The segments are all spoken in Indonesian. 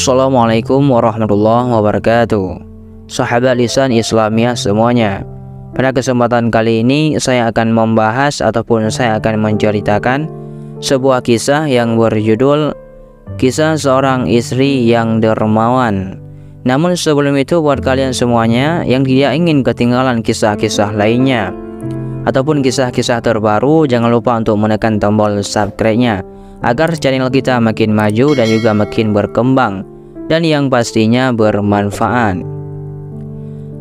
Assalamualaikum warahmatullahi wabarakatuh. Sahabat lisan Islamiyah semuanya, pada kesempatan kali ini saya akan membahas ataupun saya akan menceritakan sebuah kisah yang berjudul Kisah Seorang Istri yang Dermawan. Namun sebelum itu, buat kalian semuanya yang tidak ingin ketinggalan kisah-kisah lainnya ataupun kisah-kisah terbaru, jangan lupa untuk menekan tombol subscribe-nya agar channel kita makin maju dan juga makin berkembang dan yang pastinya bermanfaat.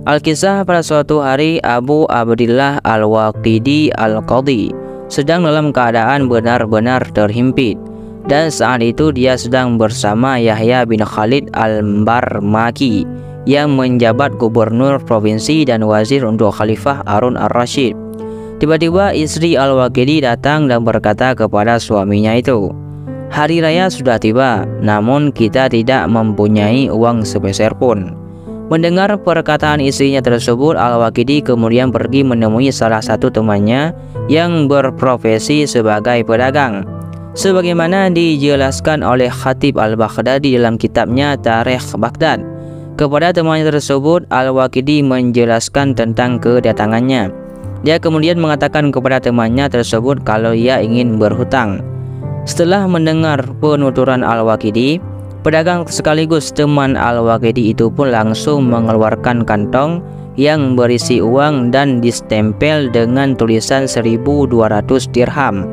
Alkisah, pada suatu hari Abu Abdillah Al-Waqidi Al-Qadhi sedang dalam keadaan benar-benar terhimpit, dan saat itu dia sedang bersama Yahya bin Khalid Al-Barmaki yang menjabat gubernur provinsi dan wazir untuk Khalifah Harun Ar-Rasyid. Tiba-tiba istri Al-Waqidi datang dan berkata kepada suaminya itu, "Hari raya sudah tiba, namun kita tidak mempunyai uang sepeser pun." Mendengar perkataan istrinya tersebut, Al-Waqidi kemudian pergi menemui salah satu temannya yang berprofesi sebagai pedagang. Sebagaimana dijelaskan oleh Khatib Al-Baghdadi dalam kitabnya Tarikh Baghdad. Kepada temannya tersebut, Al-Waqidi menjelaskan tentang kedatangannya. Dia kemudian mengatakan kepada temannya tersebut kalau ia ingin berhutang. Setelah mendengar penuturan Al-Waqidi, pedagang sekaligus teman Al-Waqidi itu pun langsung mengeluarkan kantong yang berisi uang dan distempel dengan tulisan 1.200 dirham.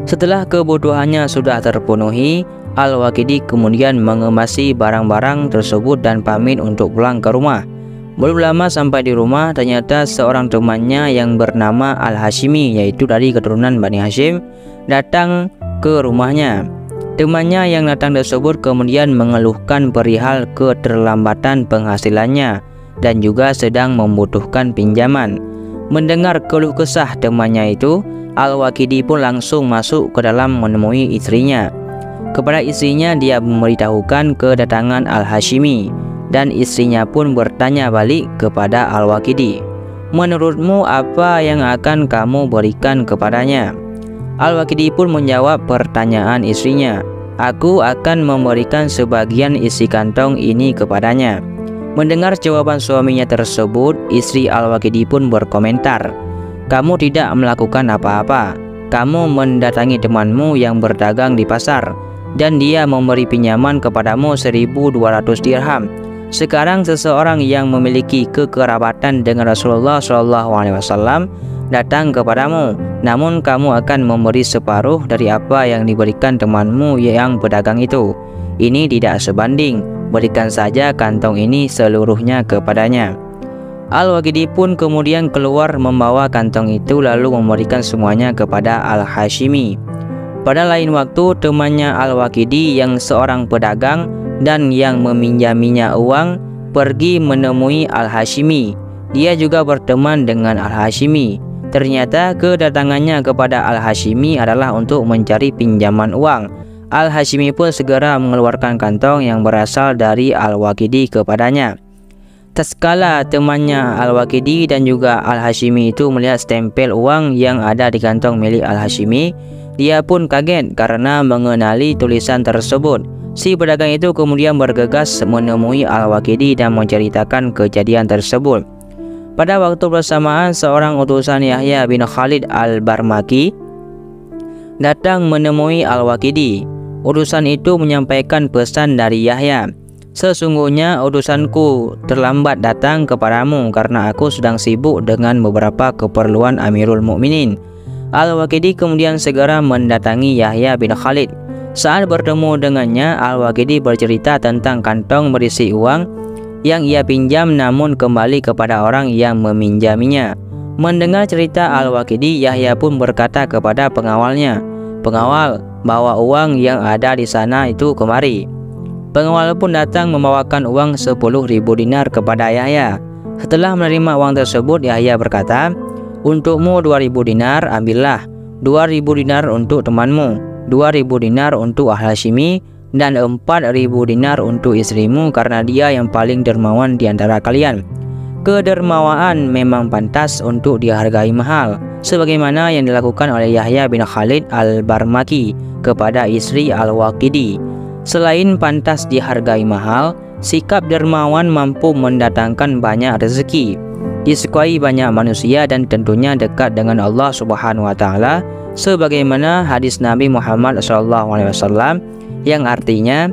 Setelah kebutuhannya sudah terpenuhi, Al-Waqidi kemudian mengemasi barang-barang tersebut dan pamit untuk pulang ke rumah. Belum lama sampai di rumah, ternyata seorang temannya yang bernama Al-Hashimi, yaitu dari keturunan Bani Hashim, datang ke rumahnya. Temannya yang datang tersebut kemudian mengeluhkan perihal keterlambatan penghasilannya dan juga sedang membutuhkan pinjaman. Mendengar keluh kesah temannya itu, Al-Waqidi pun langsung masuk ke dalam menemui istrinya. Kepada istrinya dia memberitahukan kedatangan Al-Hashimi, dan istrinya pun bertanya balik kepada Al-Waqidi, "Menurutmu apa yang akan kamu berikan kepadanya?" Al-Waqidi pun menjawab pertanyaan istrinya, "Aku akan memberikan sebagian isi kantong ini kepadanya." Mendengar jawaban suaminya tersebut, istri Al-Waqidi pun berkomentar, "Kamu tidak melakukan apa-apa. Kamu mendatangi temanmu yang berdagang di pasar, dan dia memberi pinjaman kepadamu 1.200 dirham. Sekarang seseorang yang memiliki kekerabatan dengan Rasulullah SAW datang kepadamu, namun kamu akan memberi separuh dari apa yang diberikan temanmu yang pedagang itu. Ini tidak sebanding. Berikan saja kantong ini seluruhnya kepadanya." Al-Waqidi pun kemudian keluar membawa kantong itu lalu memberikan semuanya kepada Al-Hashimi. Pada lain waktu, temannya Al-Waqidi yang seorang pedagang dan yang meminjaminya uang pergi menemui Al-Hashimi. Dia juga berteman dengan Al-Hashimi. Ternyata kedatangannya kepada Al-Hashimi adalah untuk mencari pinjaman uang. Al-Hashimi pun segera mengeluarkan kantong yang berasal dari Al-Waqidi kepadanya. Tatkala temannya Al-Waqidi dan juga Al-Hashimi itu melihat stempel uang yang ada di kantong milik Al-Hashimi, dia pun kaget karena mengenali tulisan tersebut. Si pedagang itu kemudian bergegas menemui Al-Waqidi dan menceritakan kejadian tersebut. Pada waktu bersamaan, seorang utusan Yahya bin Khalid Al-Barmaki datang menemui Al-Waqidi. Utusan itu menyampaikan pesan dari Yahya, "Sesungguhnya utusanku terlambat datang kepadamu karena aku sedang sibuk dengan beberapa keperluan Amirul Mukminin." Al-Waqidi kemudian segera mendatangi Yahya bin Khalid. Saat bertemu dengannya, Al-Waqidi bercerita tentang kantong berisi uang yang ia pinjam namun kembali kepada orang yang meminjaminya. Mendengar cerita Al-Waqidi, Yahya pun berkata kepada pengawalnya, "Pengawal, bawa uang yang ada di sana itu kemari." Pengawal pun datang membawakan uang 10.000 dinar kepada Yahya. Setelah menerima uang tersebut, Yahya berkata, "Untukmu 2.000 dinar, ambillah. 2.000 dinar untuk temanmu, 2.000 dinar untuk Al-Hashimi, dan 4.000 dinar untuk istrimu karena dia yang paling dermawan di antara kalian." Kedermawaan memang pantas untuk dihargai mahal, sebagaimana yang dilakukan oleh Yahya bin Khalid Al-Barmaki kepada istri Al-Waqidi. Selain pantas dihargai mahal, sikap dermawan mampu mendatangkan banyak rezeki, disukai banyak manusia, dan tentunya dekat dengan Allah Subhanahu wa taala, sebagaimana hadis Nabi Muhammad SAW yang artinya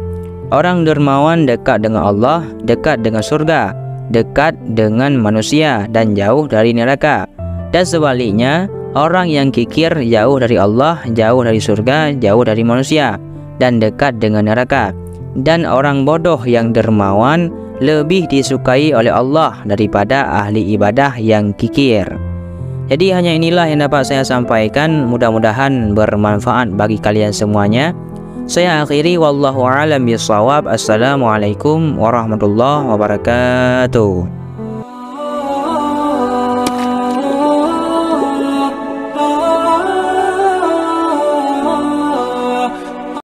orang dermawan dekat dengan Allah, dekat dengan surga, dekat dengan manusia, dan jauh dari neraka. Dan sebaliknya, orang yang kikir jauh dari Allah, jauh dari surga, jauh dari manusia, dan dekat dengan neraka. Dan orang bodoh yang dermawan lebih disukai oleh Allah daripada ahli ibadah yang kikir. Jadi hanya inilah yang dapat saya sampaikan, mudah-mudahan bermanfaat bagi kalian semuanya. Saya akhiri, wallahu a'lam bishawab. Assalamualaikum warahmatullahi wabarakatuh.